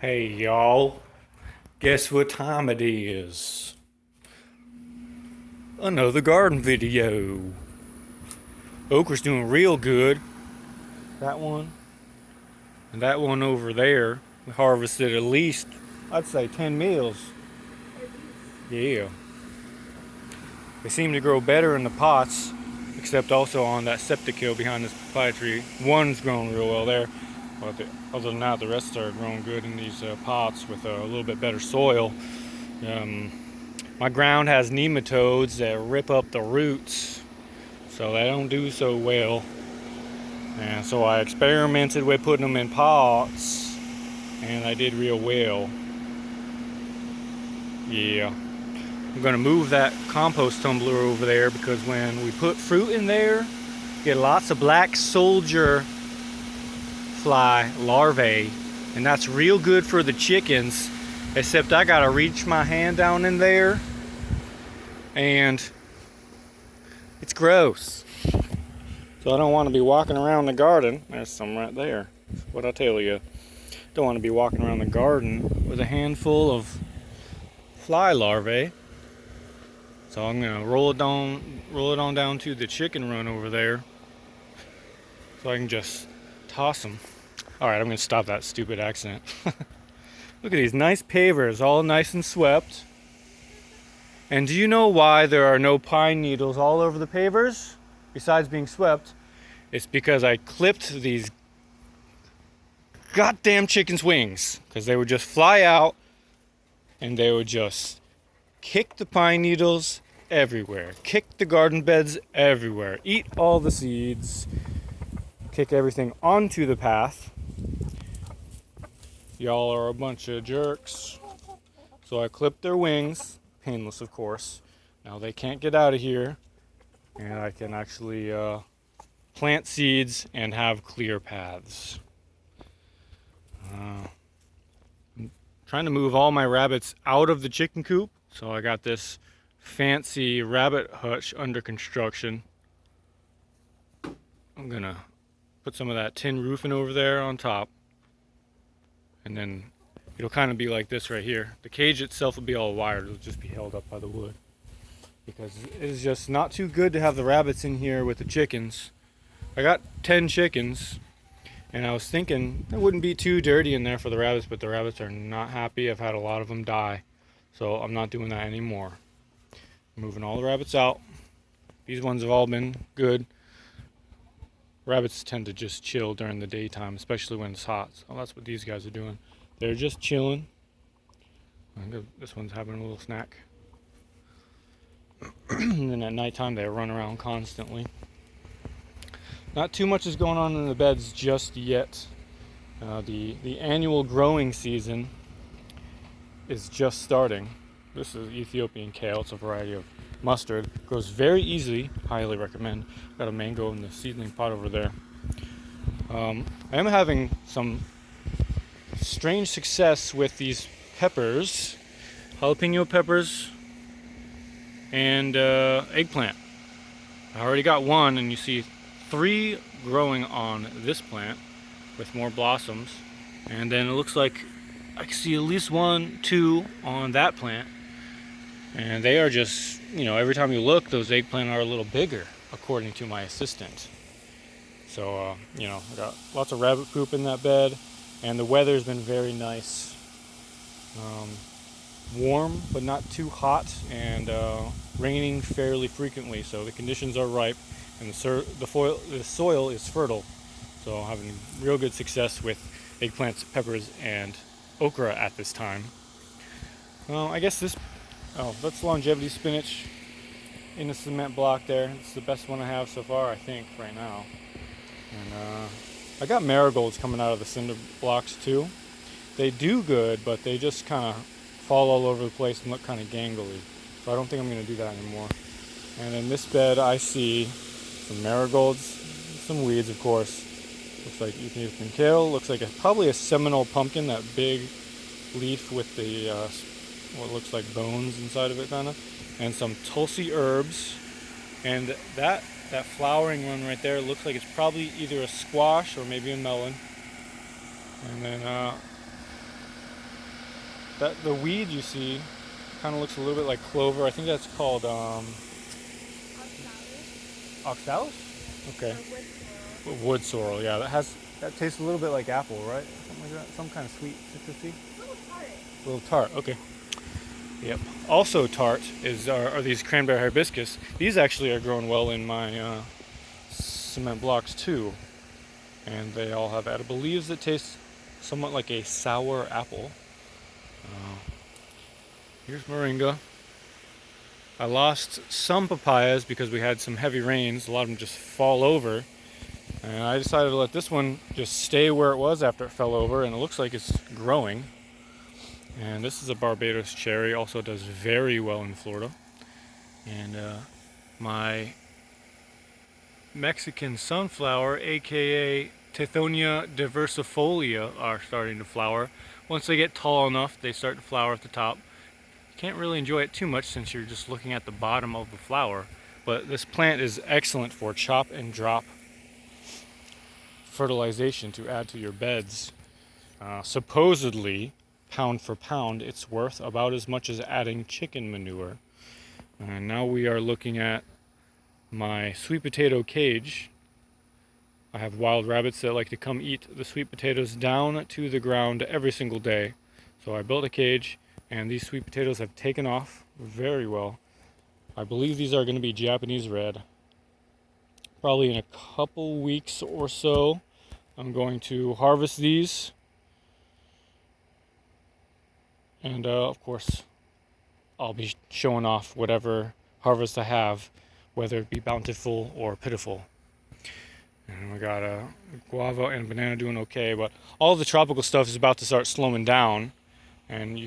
Hey y'all, guess what time it is? Another garden video. Okra's doing real good. That one and that one over there. We harvested at least, I'd say 10 meals. Yeah. They seem to grow better in the pots, except also on that septic hill behind this papaya tree. One's grown real well there. But other than that, the rest are growing good in these pots with a little bit better soil. Um, My ground has nematodes that rip up the roots, so they don't do so well. And so I experimented with putting them in pots, and I did real well. Yeah. I'm gonna move that compost tumbler over there because when we put fruit in there, get lots of black soldier fly larvae, and that's real good for the chickens, except I gotta reach my hand down in there, and it's gross. So I don't want to be walking around the garden. There's some right there. That's what I tell you. Don't want to be walking around the garden with a handful of fly larvae. So I'm gonna roll it on down to the chicken run over there, so I can just toss them. All right, I'm gonna stop that stupid accent. Look at these nice pavers, all nice and swept. And do you know why there are no pine needles all over the pavers, besides being swept? It's because I clipped these goddamn chickens' wings, because they would just fly out and they would just kick the pine needles everywhere, kick the garden beds everywhere, eat all the seeds, kick everything onto the path. Y'all are a bunch of jerks. So I clipped their wings, painless of course. Now they can't get out of here, and I can actually plant seeds and have clear paths. I'm trying to move all my rabbits out of the chicken coop, so I got this fancy rabbit hutch under construction. I'm gonna put some of that tin roofing over there on top, and then it'll kind of be like this right here. The cage itself will be all wired, it'll just be held up by the wood, because it is just not too good to have the rabbits in here with the chickens. I got 10 chickens, and I was thinking it wouldn't be too dirty in there for the rabbits, but the rabbits are not happy. I've had a lot of them die, so I'm not doing that anymore. Moving all the rabbits out. These ones have all been good. Rabbits tend to just chill during the daytime, especially when it's hot. So that's what these guys are doing. They're just chilling. This one's having a little snack. And then at nighttime they run around constantly. Not too much is going on in the beds just yet. The annual growing season is just starting. This is Ethiopian kale. It's a variety of mustard. Grows very easily. Highly recommend. Got a mango in the seedling pot over there. I am having some strange success with these peppers, jalapeno peppers, and eggplant. I already got one, and you see 3 growing on this plant with more blossoms, and then it looks like I can see at least 1, 2 on that plant, and they are just, every time you look, those eggplant are a little bigger, according to my assistant. So I got lots of rabbit poop in that bed, and the weather's been very nice. Warm but not too hot, and raining fairly frequently, so the conditions are ripe, and the soil is fertile. So I'm having real good success with eggplants, peppers, and okra at this time. I guess that's longevity spinach in a cement block there. It's the best one I have so far, I think, right now. And I got marigolds coming out of the cinder blocks too. They do good, but they just kind of fall all over the place and look kind of gangly. So I don't think I'm going to do that anymore. And in this bed I see some marigolds, some weeds of course. Looks like Ethiopian kale, looks like probably a Seminole pumpkin, that big leaf with the what looks like bones inside of it kind of. And some Tulsi herbs. And that flowering one right there looks like it's probably either a squash or maybe a melon. And then That the weed you see kind of looks a little bit like clover. I think that's called oxalis. Okay. Wood sorrel. Yeah, that tastes a little bit like apple, right? Something like that. Some kind of sweet, citrusy. A little tart. Okay. Yep. Also tart are these cranberry hibiscus. These actually are growing well in my cement blocks too, and they all have edible leaves that taste somewhat like a sour apple. Here's moringa. I lost some papayas because we had some heavy rains. A lot of them just fall over. And I decided to let this one just stay where it was after it fell over, and it looks like it's growing. And this is a Barbados cherry, also does very well in Florida. And my Mexican sunflower, aka Tithonia diversifolia, are starting to flower. Once they get tall enough, they start to flower at the top. Can't really enjoy it too much since you're just looking at the bottom of the flower, but this plant is excellent for chop and drop fertilization to add to your beds. Supposedly, pound for pound, it's worth about as much as adding chicken manure. And now we are looking at my sweet potato cage. I have wild rabbits that like to come eat the sweet potatoes down to the ground every single day. So I built a cage, and these sweet potatoes have taken off very well. I believe these are going to be Japanese red. Probably in a couple weeks or so, I'm going to harvest these. And of course, I'll be showing off whatever harvest I have, whether it be bountiful or pitiful. And we got a guava and banana doing okay, but all the tropical stuff is about to start slowing down. And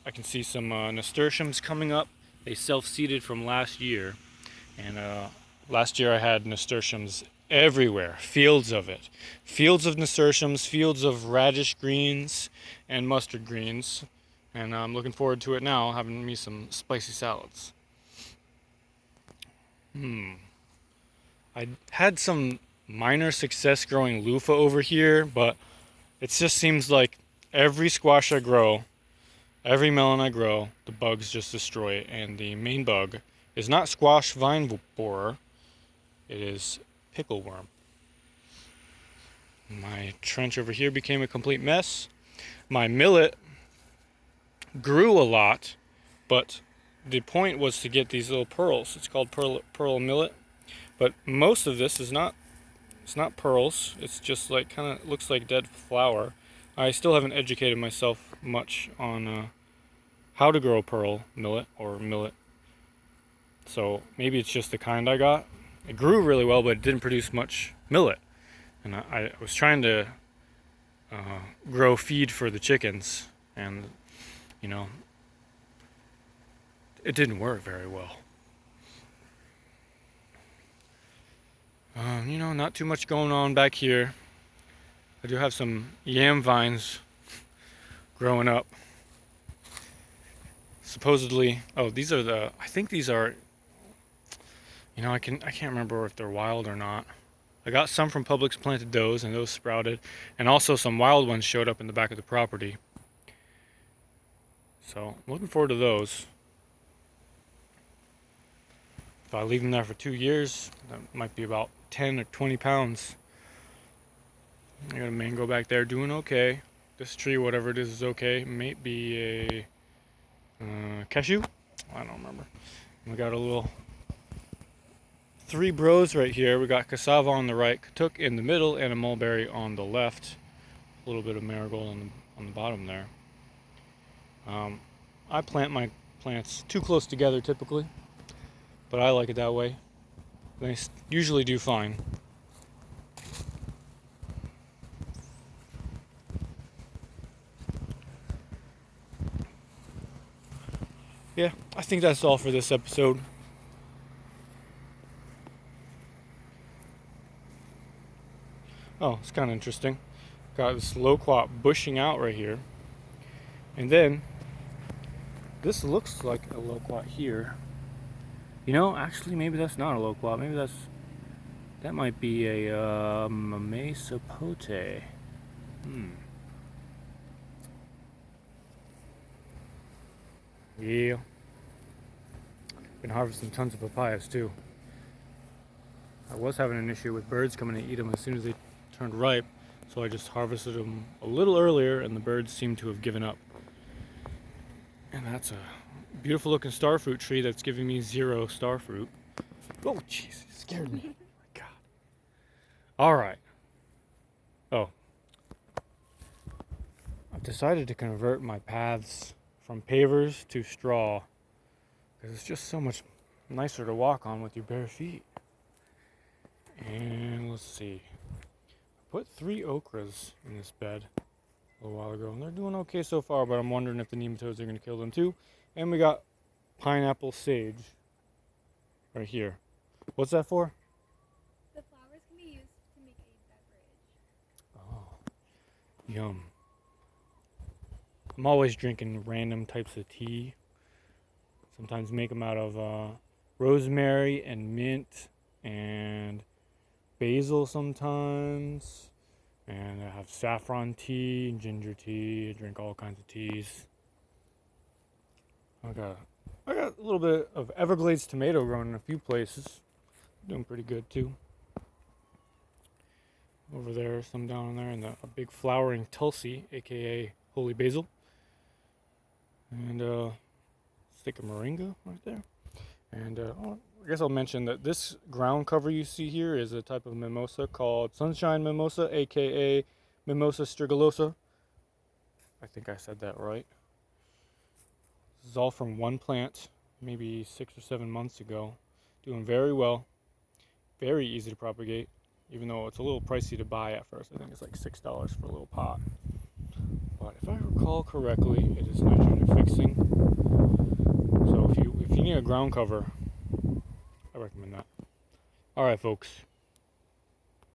I can see some nasturtiums coming up. They self-seeded from last year, and last year I had nasturtiums everywhere, fields of it, fields of nasturtiums, fields of radish greens and mustard greens, and I'm looking forward to it now, having me some spicy salads. I had some minor success growing loofah over here, but it just seems like every squash I grow, every melon I grow, the bugs just destroy it. And the main bug is not squash vine borer, it is pickleworm. My trench over here became a complete mess. My millet grew a lot, but the point was to get these little pearls. It's called pearl millet, but most of this is not. It's not pearls. It's just like kind of looks like dead flower. I still haven't educated myself much on how to grow pearl millet or millet. So maybe it's just the kind I got. It grew really well, but it didn't produce much millet. And I was trying to grow feed for the chickens, and you know, it didn't work very well. Not too much going on back here. I do have some yam vines growing up. Supposedly, I think these are, I can't remember if they're wild or not. I got some from Publix planted those, and those sprouted, and also some wild ones showed up in the back of the property. So I'm looking forward to those. If I leave them there for 2 years, that might be about 10 or 20 pounds. I got a mango back there doing okay. This tree, whatever it is okay. It may be a cashew? I don't remember. We got a little 3 bros right here. We got cassava on the right, katuk in the middle, and a mulberry on the left. A little bit of marigold on the bottom there. I plant my plants too close together typically, but I like it that way. They usually do fine. Yeah, I think that's all for this episode. Oh, it's kind of interesting. Got this loquat bushing out right here. And then, this looks like a loquat here. Actually, maybe that's not a loquat. Maybe that might be a mamey sapote. Yeah. Been harvesting tons of papayas too. I was having an issue with birds coming to eat them as soon as they turned ripe, so I just harvested them a little earlier and the birds seem to have given up. And that's a beautiful looking starfruit tree that's giving me 0 starfruit. Oh jeez, it scared me. Oh my god. Alright. Oh. I've decided to convert my paths from pavers to straw because it's just so much nicer to walk on with your bare feet. And let's see. I put 3 okras in this bed a little while ago, and they're doing okay so far, but I'm wondering if the nematodes are going to kill them too. And we got pineapple sage right here. What's that for? The flowers can be used to make a beverage. Oh, yum. I'm always drinking random types of tea. Sometimes make them out of rosemary and mint and basil sometimes. And I have saffron tea and ginger tea. I drink all kinds of teas. I got a little bit of Everglades tomato growing in a few places. Doing pretty good too. Over there, some down there, and a big flowering Tulsi, aka holy basil. And stick of moringa right there. And I guess I'll mention that this ground cover you see here is a type of mimosa called sunshine mimosa, aka Mimosa strigilosa. I think I said that right. This is all from one plant, maybe 6 or 7 months ago. Doing very well. Very easy to propagate, even though it's a little pricey to buy at first. I think it's like $6 for a little pot. But if I recall correctly, it is nitrogen fixing. So if you need a ground cover, I recommend that. Alright folks,